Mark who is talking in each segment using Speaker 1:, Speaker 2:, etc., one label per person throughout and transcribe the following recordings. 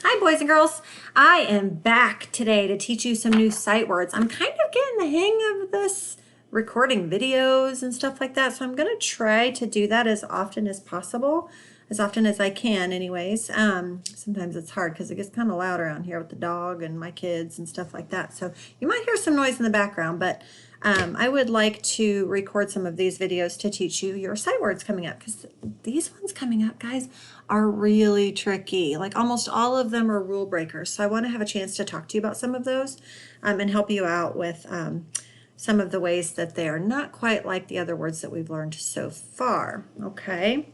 Speaker 1: Hi, boys and girls. I am back today to teach you some new sight words. I'm kind of getting the hang of this recording videos and stuff like that, so I'm going to try to do that as often as possible, as often as I can anyways. Sometimes it's hard because it gets kind of loud around here with the dog and my kids and stuff like that, so you might hear some noise in the background, but I would like to record some of these videos to teach you your sight words coming up, because these ones coming up, guys, are really tricky. Like almost all of them are rule breakers. So I want to have a chance to talk to you about some of those and help you out with some of the ways that they are not quite like the other words that we've learned so far. Okay.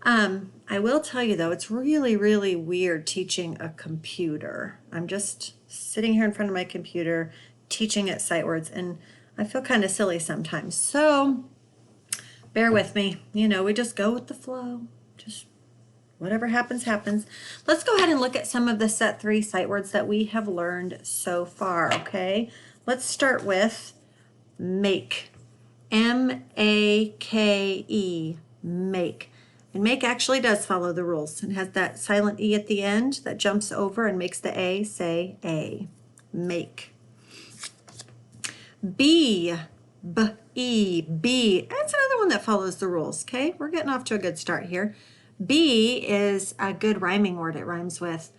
Speaker 1: I will tell you though, it's really, really weird teaching a computer. I'm just sitting here in front of my computer teaching it sight words, and I feel kind of silly sometimes. So bear with me. You know, we just go with the flow. Just whatever happens, happens. Let's go ahead and look at some of the set 3 sight words that we have learned so far, okay? Let's start with make. M-A-K-E, make. And make actually does follow the rules and has that silent E at the end that jumps over and makes the A say A. Make. Be. B-E, be. That's another one that follows the rules, okay? We're getting off to a good start here. Be is a good rhyming word. It rhymes with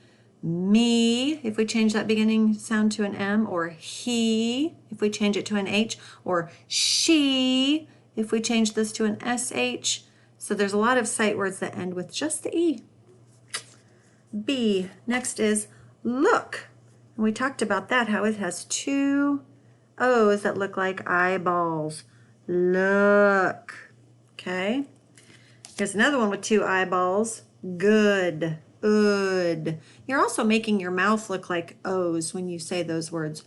Speaker 1: me, if we change that beginning sound to an M, or he, if we change it to an H, or she, if we change this to an SH. So there's a lot of sight words that end with just the E. B. Next is look. And we talked about that, how it has 2 O's that look like eyeballs. Look. Okay. Here's another one with 2 eyeballs. Good. Ood. You're also making your mouth look like O's when you say those words.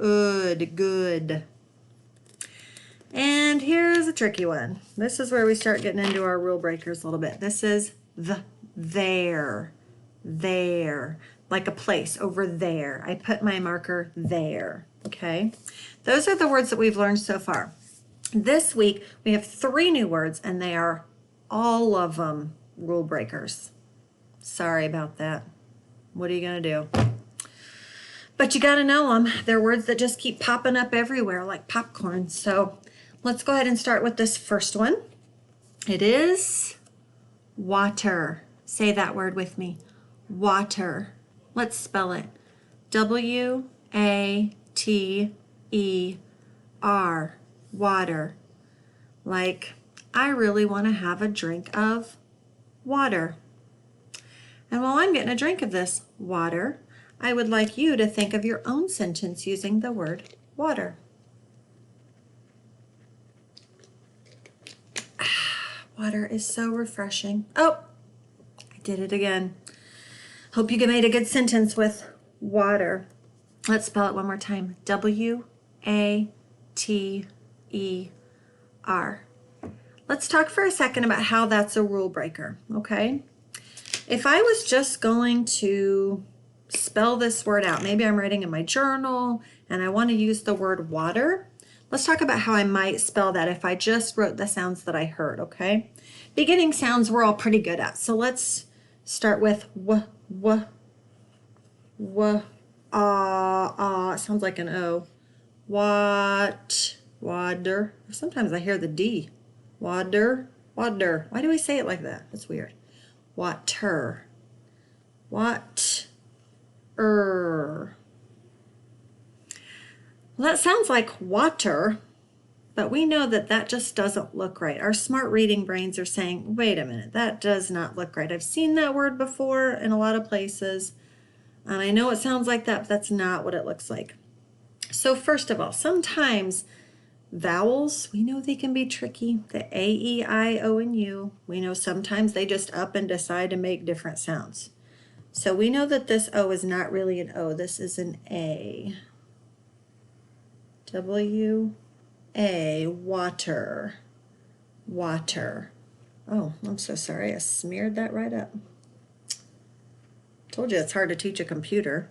Speaker 1: Ood. Good. And here's a tricky one. This is where we start getting into our rule breakers a little bit. This is there. There. Like a place over there. I put my marker there. Okay. Those are the words that we've learned so far. This week we have 3 new words, and they are all of them rule breakers. Sorry about that. What are you going to do? But you got to know them. They're words that just keep popping up everywhere like popcorn. So let's go ahead and start with this first one. It is water. Say that word with me. Water. Let's spell it. W-A-T-E-R. Water. Like, I really want to have a drink of water. And while I'm getting a drink of this water, I would like you to think of your own sentence using the word water. Water is so refreshing. Oh, I did it again. Hope you made a good sentence with water. Let's spell it one more time. W-A-T-E-R. Let's talk for a second about how that's a rule breaker, okay? If I was just going to spell this word out, maybe I'm writing in my journal and I want to use the word water. Let's talk about how I might spell that if I just wrote the sounds that I heard, okay? Beginning sounds we're all pretty good at. So let's start with w, ah. It sounds like an O. What, water. Sometimes I hear the D. Water. Why do we say it like that? That's weird. Water. Well, that sounds like water, but we know that that just doesn't look right. Our smart reading brains are saying, wait a minute, that does not look right. I've seen that word before in a lot of places, and I know it sounds like that, but that's not what it looks like. So first of all, sometimes vowels, we know they can be tricky. The A, E, I, O, and U. We know sometimes they just up and decide to make different sounds. So we know that this O is not really an O. This is an A. W-A, water. Water. Oh, I'm so sorry. I smeared that right up. Told you it's hard to teach a computer.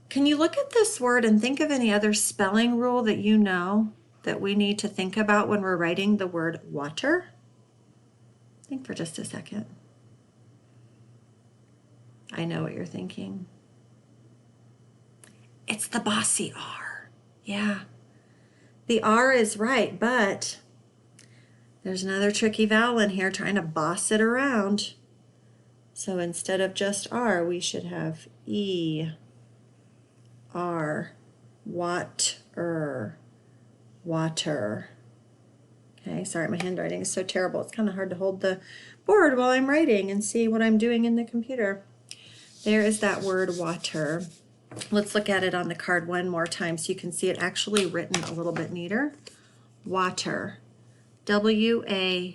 Speaker 1: Can you look at this word and think of any other spelling rule that you know that we need to think about when we're writing the word water? Think for just a second. I know what you're thinking. It's the bossy R. Yeah. The R is right, but there's another tricky vowel in here trying to boss it around. So instead of just R, we should have E, R, water, water. Okay, sorry, my handwriting is so terrible. It's kind of hard to hold the board while I'm writing and see what I'm doing in the computer. There is that word water. Let's look at it on the card one more time so you can see it actually written a little bit neater. Water. W-A-T-E-R.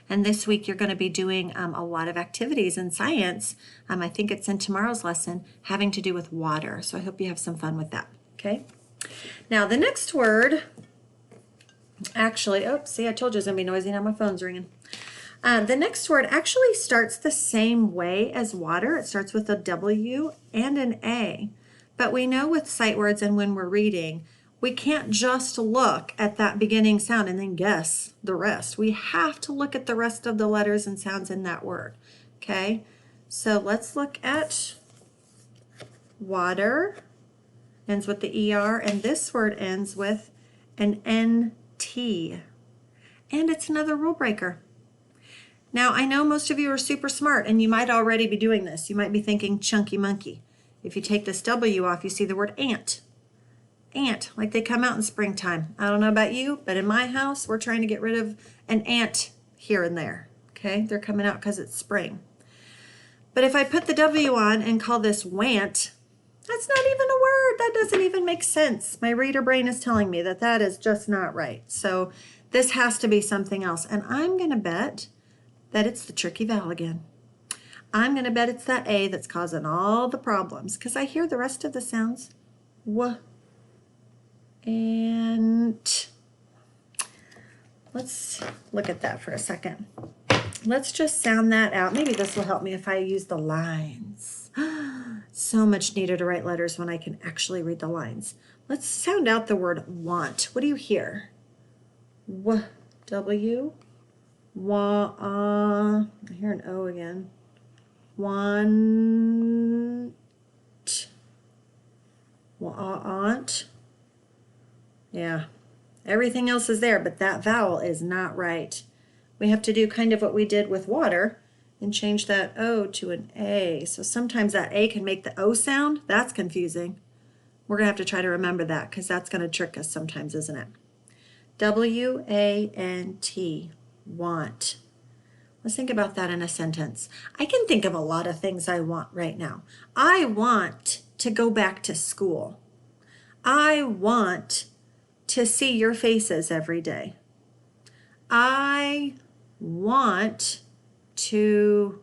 Speaker 1: And this week you're going to be doing a lot of activities in science. I think it's in tomorrow's lesson having to do with water. So I hope you have some fun with that. Okay. Now the next word, actually, oh, see, I told you it's going to be noisy. Now my phone's ringing. The next word actually starts the same way as water. It starts with a W and an A. But we know with sight words and when we're reading, we can't just look at that beginning sound and then guess the rest. We have to look at the rest of the letters and sounds in that word. Okay, so let's look at water. Ends with the ER, and this word ends with an NT. And it's another rule breaker. Now, I know most of you are super smart, and you might already be doing this. You might be thinking chunky monkey. If you take this W off, you see the word ant. Ant, like they come out in springtime. I don't know about you, but in my house, we're trying to get rid of an ant here and there. Okay, they're coming out because it's spring. But if I put the W on and call this want, that's not even a word. That doesn't even make sense. My reader brain is telling me that that is just not right. So this has to be something else. And I'm going to bet that it's the tricky vowel again. I'm going to bet it's that A that's causing all the problems because I hear the rest of the sounds. W and let's look at that for a second. Let's just sound that out. Maybe this will help me if I use the lines. So much neater to write letters when I can actually read the lines. Let's sound out the word want. What do you hear? W, W, wa, I hear an O again. Want, aunt. Yeah, everything else is there, but that vowel is not right. We have to do kind of what we did with water and change that O to an A. So sometimes that A can make the O sound. That's confusing. We're going to have to try to remember that because that's going to trick us sometimes, isn't it? W-A-N-T, want. Let's think about that in a sentence. I can think of a lot of things I want right now. I want to go back to school. I want to see your faces every day. I want to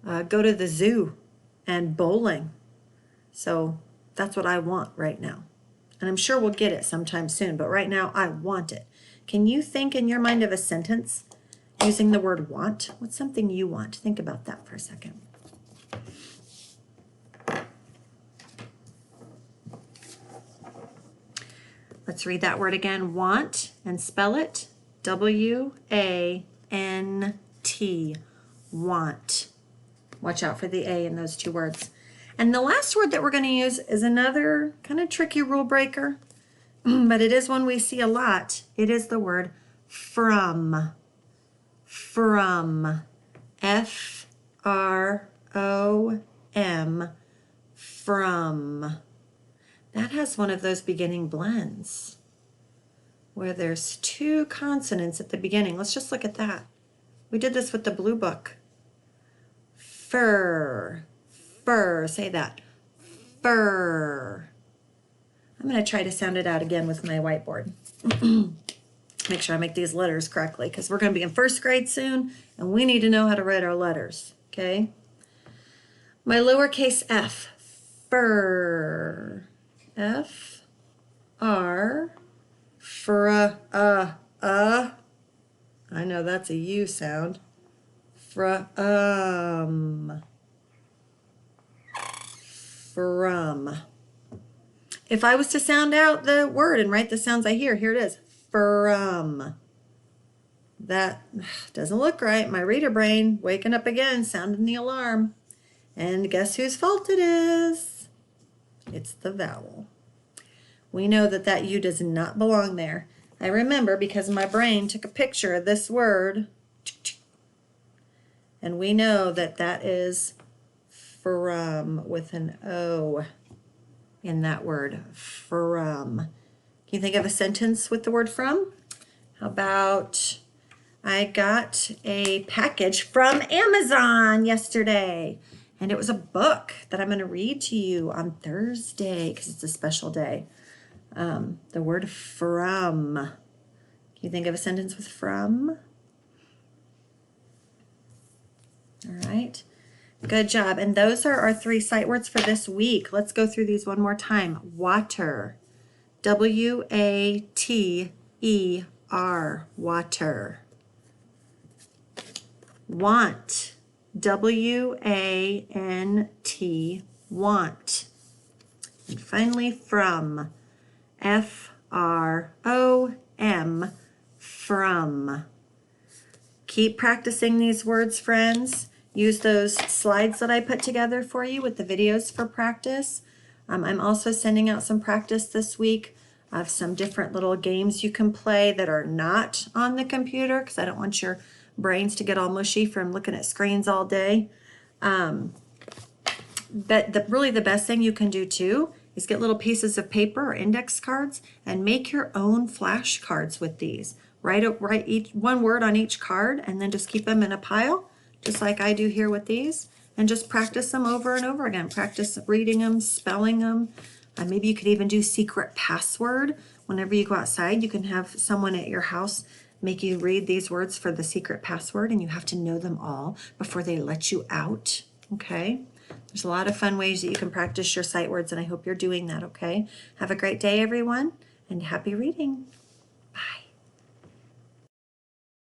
Speaker 1: go to the zoo and bowling. So that's what I want right now. And I'm sure we'll get it sometime soon, but right now I want it. Can you think in your mind of a sentence using the word want? What's something you want? Think about that for a second. Let's read that word again, want, and spell it W-A-N-T, want. Watch out for the A in those two words. And the last word that we're going to use is another kind of tricky rule breaker, but it is one we see a lot. It is the word from. From. F-R-O-M. From. That has one of those beginning blends where there's two consonants at the beginning. Let's just look at that. We did this with the blue book. Fur. Fur. Say that. Fur. I'm going to try to sound it out again with my whiteboard. Make sure I make these letters correctly because we're going to be in first grade soon and we need to know how to write our letters. Okay? My lowercase f. Fur. F. R. Fr. I know that's a U sound. From. If I was to sound out the word and write the sounds I hear, here it is. From. That doesn't look right. My reader brain waking up again, sounding the alarm. And guess whose fault it is? It's the vowel. We know that that U does not belong there. I remember because my brain took a picture of this word, and we know that that is from with an O in that word, from. Can you think of a sentence with the word from? How about, I got a package from Amazon yesterday, and it was a book that I'm going to read to you on Thursday because it's a special day. The word from. Can you think of a sentence with from? All right. Good job. And those are our 3 sight words for this week. Let's go through these one more time. Water. W-A-T-E-R. Water. Want. W-A-N-T. Want. And finally, from. F-R-O-M. From. Keep practicing these words, friends. Use those slides that I put together for you with the videos for practice. I'm also sending out some practice this week of some different little games you can play that are not on the computer because I don't want your brains to get all mushy from looking at screens all day. But really the best thing you can do too is get little pieces of paper or index cards and make your own flashcards with these. Write each one word on each card and then just keep them in a pile, just like I do here with these, and just practice them over and over again. Practice reading them, spelling them. Maybe you could even do secret password. Whenever you go outside, you can have someone at your house make you read these words for the secret password, and you have to know them all before they let you out, okay? There's a lot of fun ways that you can practice your sight words, and I hope you're doing that, okay? Have a great day, everyone, and happy reading. Bye.